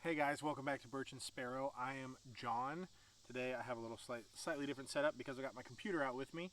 Hey guys, welcome back to Birch and Sparrow. I am John. Today I have a little slightly different setup because I got my computer out with me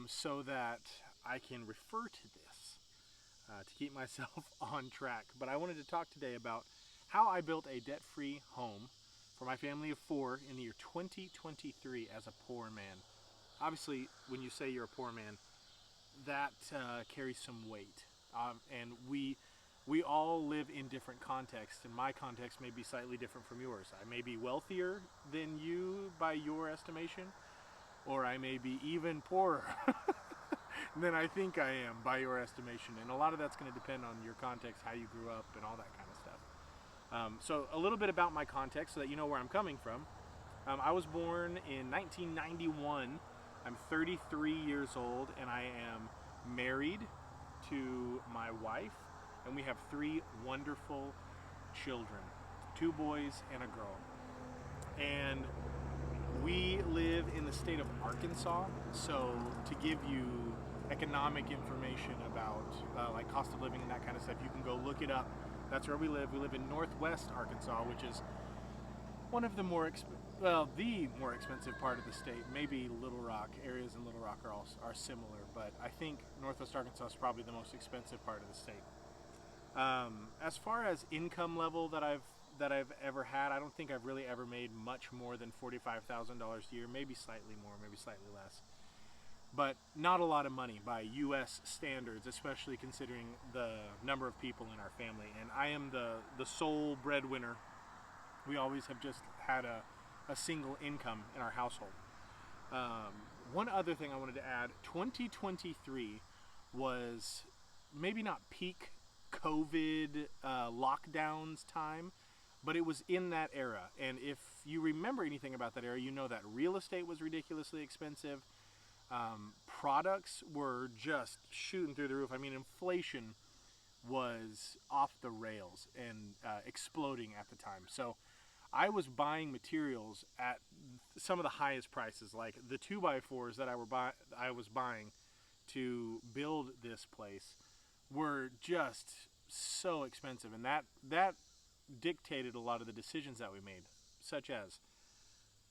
so that I can refer to this to keep myself on track. But I wanted to talk today about how I built a debt-free home for my family of 4 in the year 2023 as a poor man. Obviously, when you say you're a poor man, that carries some weight. And we all live in different contexts, and my context may be slightly different from yours. I may be wealthier than you by your estimation, or I may be even poorer than I think I am by your estimation. And a lot of that's going to depend on your context, how you grew up, and all that kind of stuff. So a little bit about my context so that you know where I'm coming from. I was born in 1991. I'm 33 years old, and I am married to my wife, and we have 3 wonderful children, 2 boys and a girl. And we live in the state of Arkansas, so to give you economic information about like cost of living and that kind of stuff, you can go look it up. That's where we live. We live in Northwest Arkansas, which is one of the the more expensive part of the state. Maybe Little Rock, areas in Little Rock are similar, but I think Northwest Arkansas is probably the most expensive part of the state. As far as income level that I've ever had, I don't think I've really ever made much more than $45,000 a year, maybe slightly more, maybe slightly less. But not a lot of money by U.S. standards, especially considering the number of people in our family. And I am the sole breadwinner. We always have just had a single income in our household. One other thing I wanted to add, 2023 was maybe not peak COVID lockdowns time, but it was in that era. And if you remember anything about that era, you know that real estate was ridiculously expensive. Products were just shooting through the roof. I mean, inflation was off the rails and exploding at the time. So I was buying materials at some of the highest prices, like the 2x4s that I was buying to build this place were just so expensive, and that dictated a lot of the decisions that we made, such as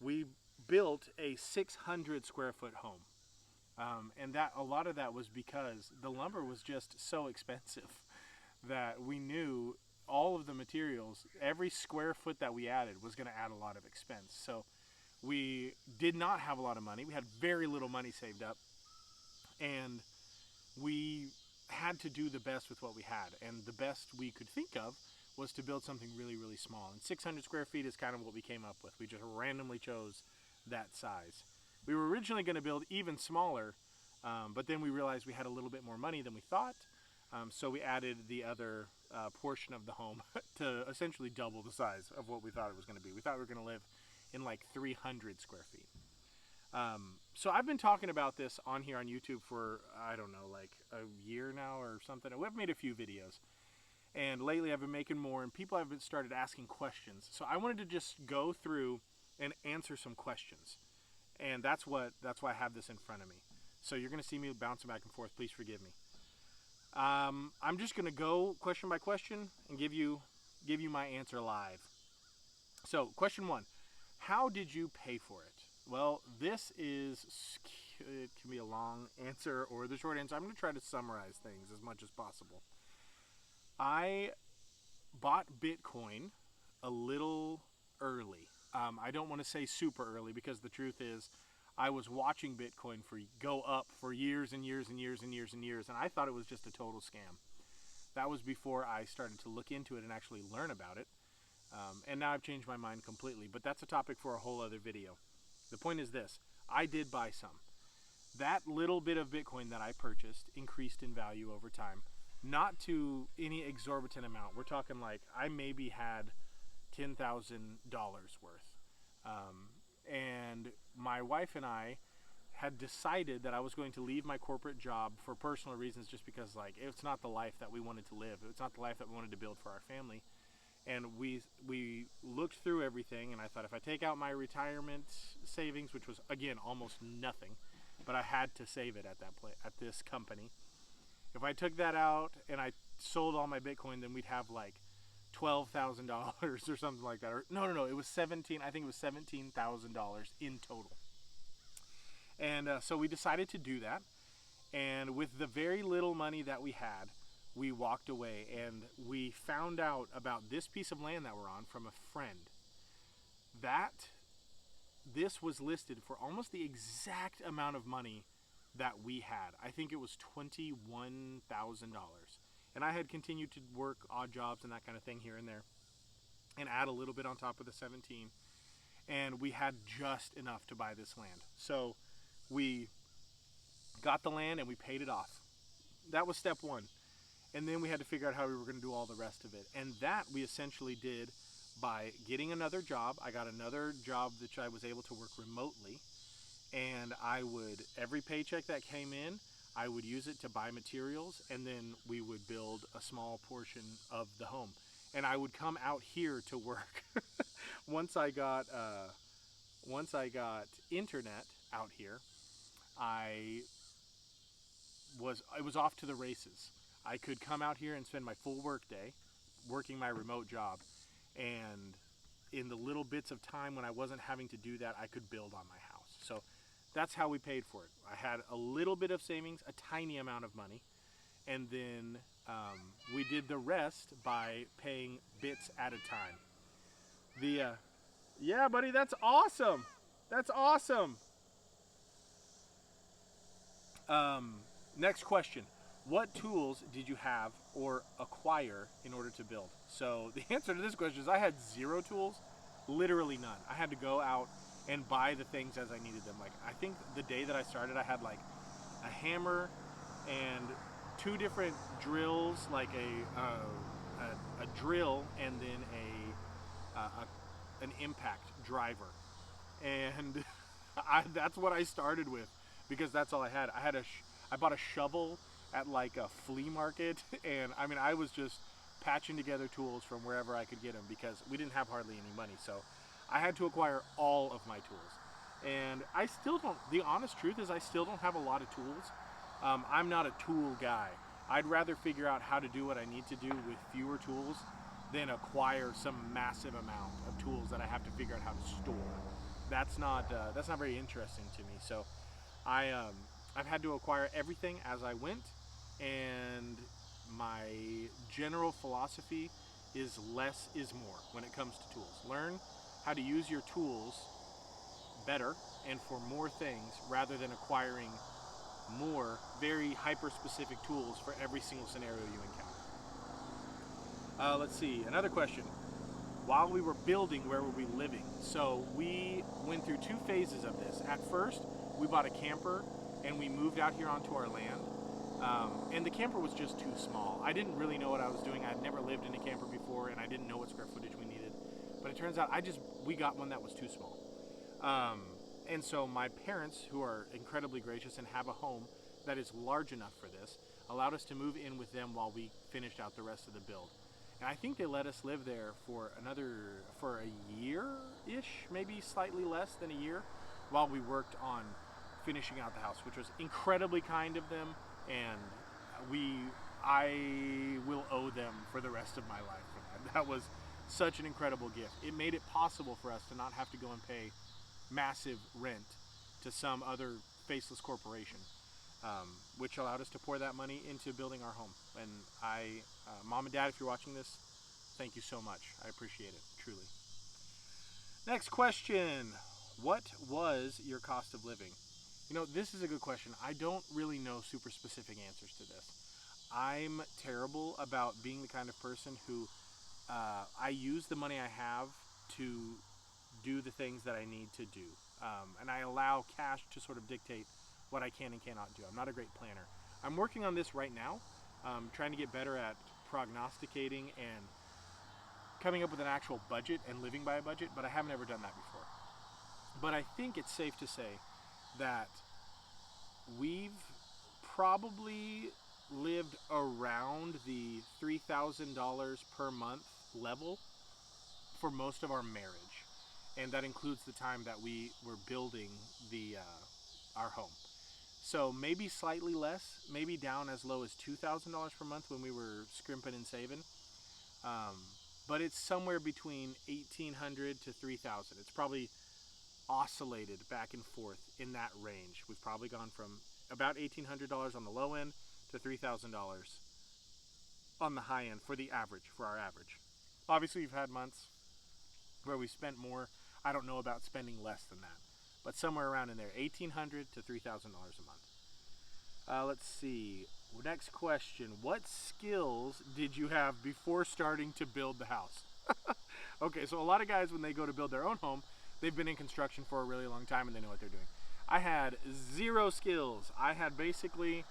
we built a 600 square foot home, and that a lot of that was because the lumber was just so expensive that we knew all of the materials, every square foot that we added was going to add a lot of expense. So we did not have a lot of money. We had very little money saved up, and we had to do the best with what we had. And the best we could think of was to build something really, really small. And 600 square feet is kind of what we came up with. We just randomly chose that size. We were originally going to build even smaller, but then we realized we had a little bit more money than we thought. So we added the other portion of the home to essentially double the size of what we thought it was going to be. We thought we were going to live in like 300 square feet. So I've been talking about this on here on YouTube for, I don't know, like a year now or something. We've made a few videos. And lately I've been making more, and people have started asking questions. So I wanted to just go through and answer some questions. And that's why I have this in front of me. So you're going to see me bouncing back and forth. Please forgive me. I'm just going to go question by question and give you my answer live. So question 1, how did you pay for it? Well, it can be a long answer or the short answer. I'm going to try to summarize things as much as possible. I bought Bitcoin a little early. I don't want to say super early, because the truth is I was watching Bitcoin go up for years and years and years and years and years, and I thought it was just a total scam. That was before I started to look into it and actually learn about it. And now I've changed my mind completely, but that's a topic for a whole other video. The point is this: I did buy some. That little bit of Bitcoin that I purchased increased in value over time. Not to any exorbitant amount. We're talking like I maybe had $10,000 worth. And my wife and I had decided that I was going to leave my corporate job for personal reasons, just because like it's not the life that we wanted to live. It's not the life that we wanted to build for our family. And we looked through everything, and I thought, if I take out my retirement savings, which was again almost nothing, but I had to save it at this company. If I took that out and I sold all my Bitcoin, then we'd have like $12,000 or something like that. Or no, it was 17. I think it was $17,000 in total. And so we decided to do that. And with the very little money that we had, we walked away and we found out about this piece of land that we're on from a friend. That this was listed for almost the exact amount of money that we had. I think it was $21,000. And I had continued to work odd jobs and that kind of thing here and there and add a little bit on top of the 17. And we had just enough to buy this land. So we got the land and we paid it off. That was step one. And then we had to figure out how we were going to do all the rest of it. And that we essentially did by getting another job. I got another job that I was able to work remotely. And I would, every paycheck that came in, I would use it to buy materials, and then we would build a small portion of the home. And I would come out here to work. Once I got internet out here, it was off to the races. I could come out here and spend my full work day working my remote job, and in the little bits of time when I wasn't having to do that, I could build on my house. So that's how we paid for it. I had a little bit of savings, a tiny amount of money, and then we did the rest by paying bits at a time. Yeah, buddy, that's awesome. That's awesome. Next question. What tools did you have or acquire in order to build? So the answer to this question is I had zero tools, literally none. I had to go out and buy the things as I needed them. Like, I think the day that I started, I had like a hammer and two different drills, like a drill and then an impact driver. And that's what I started with because that's all I had. I bought a shovel at like a flea market, and I mean, I was just patching together tools from wherever I could get them because we didn't have hardly any money. So I had to acquire all of my tools. And I still don't, the honest truth is I still don't have a lot of tools. I'm not a tool guy. I'd rather figure out how to do what I need to do with fewer tools than acquire some massive amount of tools that I have to figure out how to store. That's not very interesting to me. So I've had to acquire everything as I went, and my general philosophy is less is more when it comes to tools. Learn how to use your tools better and for more things rather than acquiring more very hyper-specific tools for every single scenario you encounter. Let's see, another question. While we were building, where were we living? So we went through two phases of this. At first, we bought a camper and we moved out here onto our land. And the camper was just too small. I didn't really know what I was doing. I'd never lived in a camper before, and I didn't know what square footage we needed. But it turns out we got one that was too small. And so my parents, who are incredibly gracious and have a home that is large enough for this, allowed us to move in with them while we finished out the rest of the build. And I think they let us live there for a year-ish, maybe slightly less than a year, while we worked on finishing out the house, which was incredibly kind of them, and I will owe them for the rest of my life for that. That was such an incredible gift. It made it possible for us to not have to go and pay massive rent to some other faceless corporation, which allowed us to pour that money into building our home. And Mom and Dad, if you're watching this, thank you so much. I appreciate it, truly. Next question. What was your cost of living? You know, this is a good question. I don't really know super specific answers to this. I'm terrible about being the kind of person who I use the money I have to do the things that I need to do. And I allow cash to sort of dictate what I can and cannot do. I'm not a great planner. I'm working on this right now, trying to get better at prognosticating and coming up with an actual budget and living by a budget, but I haven't ever done that before. But I think it's safe to say that we've probably lived around the $3,000 per month level for most of our marriage, and that includes the time that we were building our home. So maybe slightly less, maybe down as low as $2,000 per month when we were scrimping and saving. but it's somewhere between 1,800 to 3,000. It's probably oscillated back and forth in that range. We've probably gone from about $1,800 on the low end to $3,000 on the high end for the average, for our average. Obviously, we've had months where we spent more. I don't know about spending less than that, but somewhere around in there, $1,800 to $3,000 a month. Let's see. Next question. What skills did you have before starting to build the house? Okay, so a lot of guys, when they go to build their own home, they've been in construction for a really long time and they know what they're doing. I had zero skills. I had basically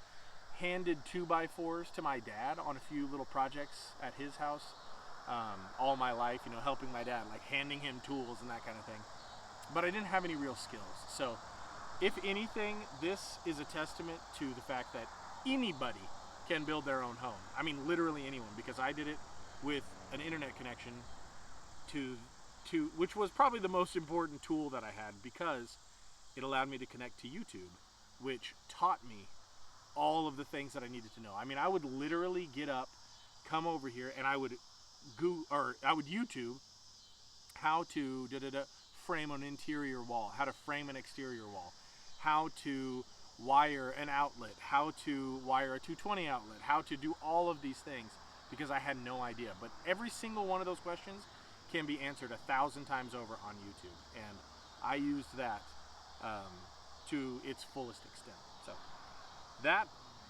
handed 2x4s to my dad on a few little projects at his house all my life, helping my dad, like handing him tools and that kind of thing. But I didn't have any real skills. So if anything, this is a testament to the fact that anybody can build their own home. I mean, literally anyone, because I did it with an internet connection to which was probably the most important tool that I had, because it allowed me to connect to YouTube, which taught me all of the things that I needed to know. I mean, I would literally get up, come over here, and I would YouTube how to frame an interior wall, how to frame an exterior wall, how to wire an outlet, how to wire a 220 outlet, how to do all of these things, because I had no idea. But every single one of those questions can be answered 1,000 times over on YouTube, and I used that to its fullest extent.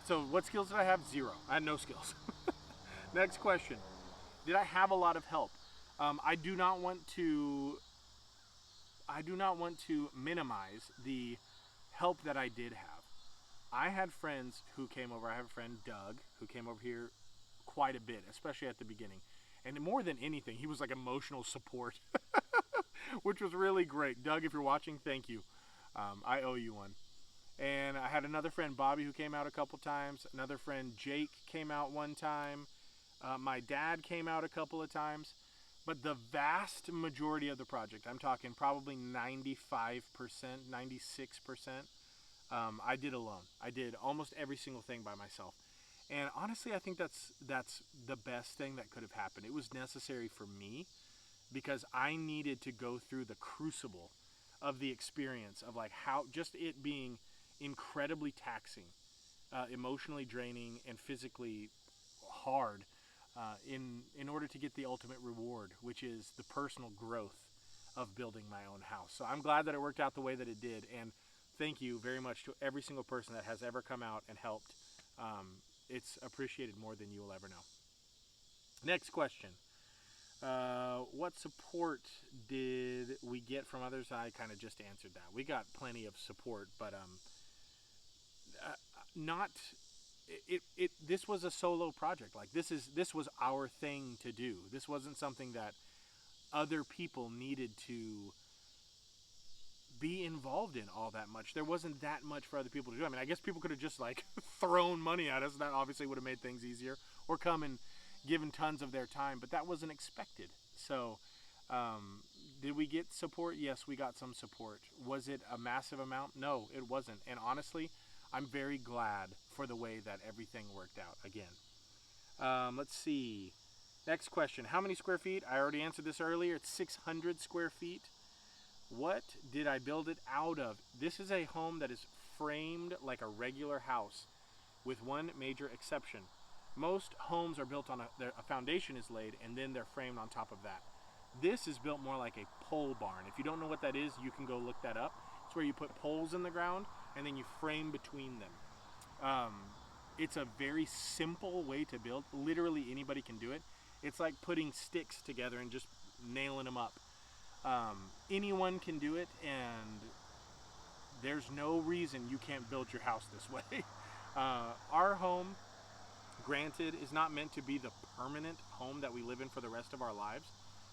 So what skills did I have? Zero. I had no skills. Next question. Did I have a lot of help? I do not want to minimize the help that I did have. I had friends who came over. I have a friend, Doug, who came over here quite a bit, especially at the beginning. And more than anything, he was like emotional support, which was really great. Doug, if you're watching, thank you. I owe you one. And I had another friend, Bobby, who came out a couple times. Another friend, Jake, came out one time. My dad came out a couple of times. But the vast majority of the project, I'm talking probably 95%, 96%, I did alone. I did almost every single thing by myself. And honestly, I think that's the best thing that could have happened. It was necessary for me because I needed to go through the crucible of the experience of like how just it being incredibly taxing, emotionally draining, and physically hard in order to get the ultimate reward, which is the personal growth of building my own house. So I'm glad that it worked out the way that it did, and thank you very much to every single person that has ever come out and helped. It's appreciated more than you will ever know. Next question. What support did we get from others? I kind of just answered that. We got plenty of support, but this was a solo project. Like this was our thing to do. This wasn't something that other people needed to be involved in all that much. There wasn't that much for other people to do. I mean, I guess people could have just like thrown money at us. That obviously would have made things easier, or come and given tons of their time, but that wasn't expected. So did we get support? Yes, we got some support. Was it a massive amount? No, it wasn't. And honestly, I'm very glad for the way that everything worked out again. Let's see. Next question. How many square feet? I already answered this earlier. It's 600 square feet. What did I build it out of? This is a home that is framed like a regular house, with one major exception. Most homes are built on a foundation is laid, and then they're framed on top of that. This is built more like a pole barn. If you don't know what that is, you can go look that up. It's where you put poles in the ground, and then you frame between them. It's a very simple way to build. Literally anybody can do it. It's like putting sticks together and just nailing them up. Anyone can do it, and there's no reason you can't build your house this way. Our home, granted, is not meant to be the permanent home that we live in for the rest of our lives.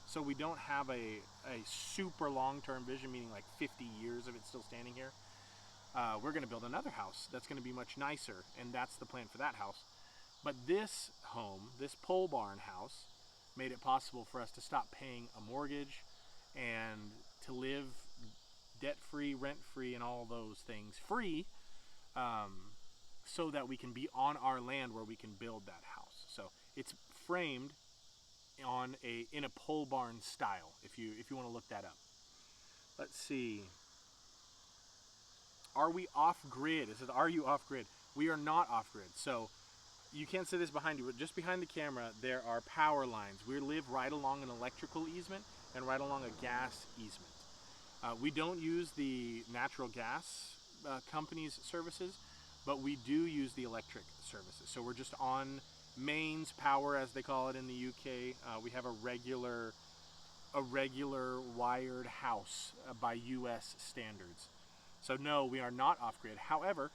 So we don't have a super long-term vision, meaning like 50 years of it still standing here. We're going to build another house that's going to be much nicer, and that's the plan for that house. But this home, this pole barn house, made it possible for us to stop paying a mortgage and to live debt-free, rent-free, and all those things free, so that we can be on our land where we can build that house. So it's framed in a pole barn style. If you want to look that up. Let's see. Are we off grid? It says, are you off grid? We are not off grid. So you can't see this behind you, but just behind the camera, there are power lines. We live right along an electrical easement and right along a gas easement. We don't use the natural gas company's services, but we do use the electric services. So we're just on mains power, as they call it in the UK. We have a regular wired house by US standards. So no, we are not off grid. However,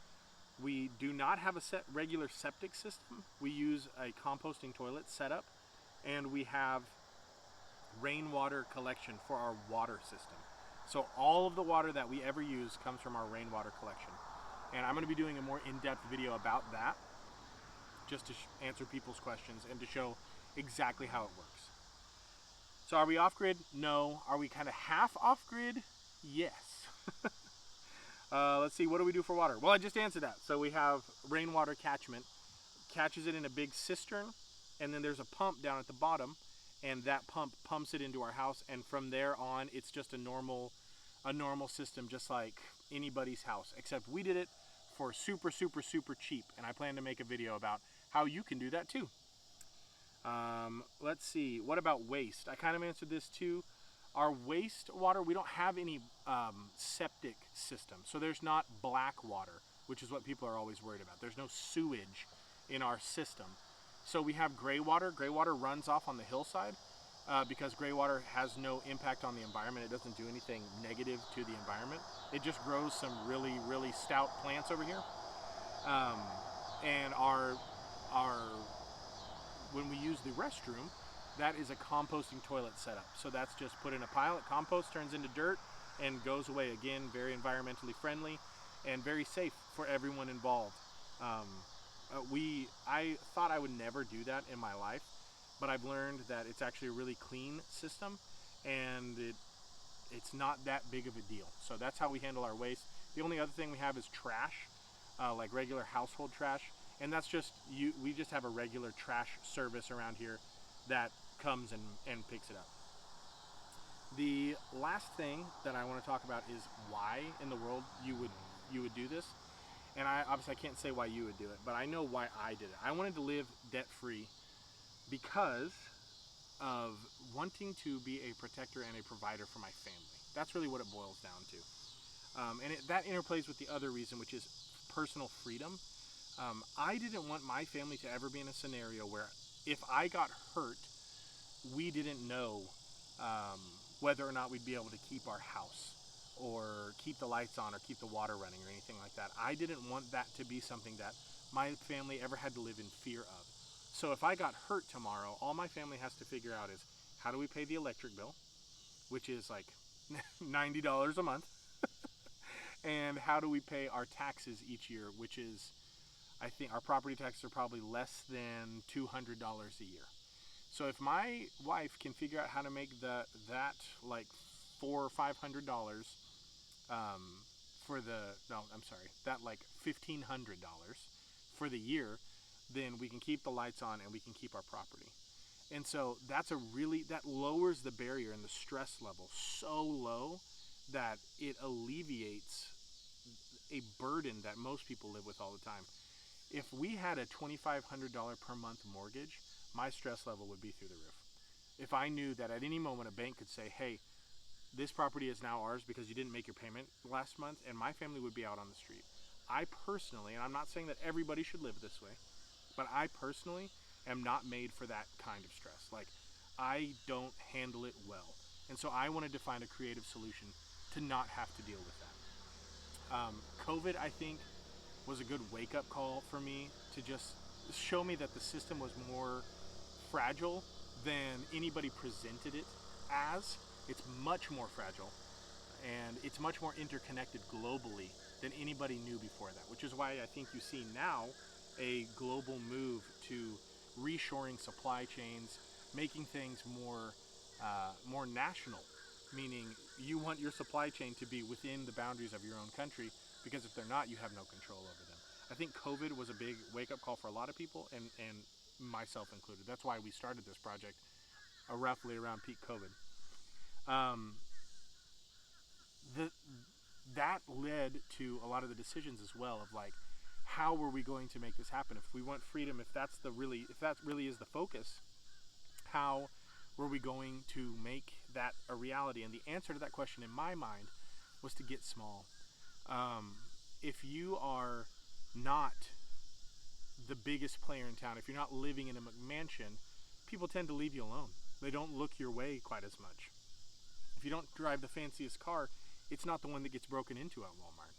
we do not have a regular septic system. We use a composting toilet setup, and we have rainwater collection for our water system. So all of the water that we ever use comes from our rainwater collection. And I'm going to be doing a more in-depth video about that, just to answer people's questions and to show exactly how it works. So are we off grid? No. Are we kind of half off grid? Yes. Let's see, what do we do for water? Well, I just answered that. So we have rainwater catchment, catches it in a big cistern, and then there's a pump down at the bottom, and that pump pumps it into our house, and from there on, it's just a normal system, just like anybody's house, except we did it for super, super, super cheap, and I plan to make a video about how you can do that too. Let's see, what about waste? I kind of answered this too. Our wastewater, we don't have any septic system. So there's not black water, which is what people are always worried about. There's no sewage in our system. So we have gray water. Gray water runs off on the hillside because gray water has no impact on the environment. It doesn't do anything negative to the environment. It just grows some really, really stout plants over here. And when we use the restroom, that is a composting toilet setup. So that's just put in a pile. It compost turns into dirt and goes away. Again, very environmentally friendly and very safe for everyone involved. I thought I would never do that in my life, but I've learned that it's actually a really clean system, and it's not that big of a deal. So that's how we handle our waste. The only other thing we have is trash, like regular household trash, and that's just we just have a regular trash service around here that comes and picks it up. The last thing that I want to talk about is why in the world you would do this. And obviously I can't say why you would do it, but I know why I did it. I wanted to live debt-free because of wanting to be a protector and a provider for my family. That's really what it boils down to. And that interplays with the other reason, which is personal freedom. I didn't want my family to ever be in a scenario where if I got hurt, we didn't know whether or not we'd be able to keep our house or keep the lights on or keep the water running or anything like that. I didn't want that to be something that my family ever had to live in fear of. So if I got hurt tomorrow, all my family has to figure out is, how do we pay the electric bill, which is like $90 a month, and how do we pay our taxes each year, which is, I think our property taxes are probably less than $200 a year. So if my wife can figure out how to make that like $400 or $500 that like $1,500 for the year, then we can keep the lights on and we can keep our property. And so that lowers the barrier and the stress level so low that it alleviates a burden that most people live with all the time. If we had a $2,500 per month mortgage, my stress level would be through the roof. If I knew that at any moment a bank could say, hey, this property is now ours because you didn't make your payment last month, and my family would be out on the street. I personally, and I'm not saying that everybody should live this way, but I personally am not made for that kind of stress. Like, I don't handle it well. And so I wanted to find a creative solution to not have to deal with that. COVID, I think, was a good wake-up call for me to just show me that the system was more fragile than anybody presented it as. It's much more fragile, and it's much more interconnected globally than anybody knew before that, which is why I think you see now a global move to reshoring supply chains, making things more national, meaning you want your supply chain to be within the boundaries of your own country, because if they're not, you have no control over them. I think COVID was a big wake-up call for a lot of people, and myself included. That's why we started this project roughly around peak COVID. Um, the, that led to a lot of the decisions as well of like, how were we going to make this happen? If we want freedom, if that really is the focus, how were we going to make that a reality? And the answer to that question in my mind was to get small. Um, if you are not the biggest player in town, if you're not living in a McMansion, people tend to leave you alone. They don't look your way quite as much. If you don't drive the fanciest car, it's not the one that gets broken into at Walmart.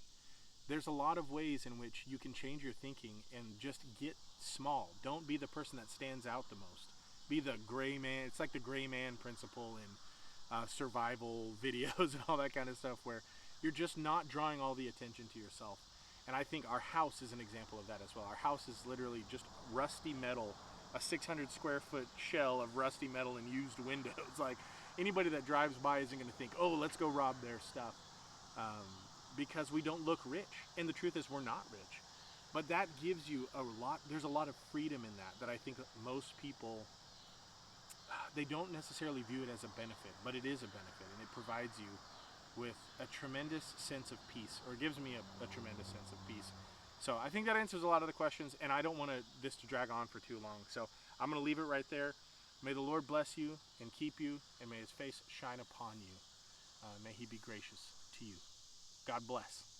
There's a lot of ways in which you can change your thinking and just get small. Don't be the person that stands out the most. Be the gray man. It's like the gray man principle in survival videos and all that kind of stuff, where you're just not drawing all the attention to yourself. And I think our house is an example of that as well. Our house is literally just rusty metal, a 600 square foot shell of rusty metal and used windows. Like, anybody that drives by isn't going to think, oh, let's go rob their stuff. Um, because we don't look rich. And the truth is, we're not rich. But that gives you a lot, there's a lot of freedom in that I think most people, they don't necessarily view it as a benefit, but it is a benefit, and it provides you with a tremendous sense of peace, or gives me a tremendous sense of peace. So I think that answers a lot of the questions, and I don't want this to drag on for too long. So I'm going to leave it right there. May the Lord bless you and keep you, and may his face shine upon you. May he be gracious to you. God bless.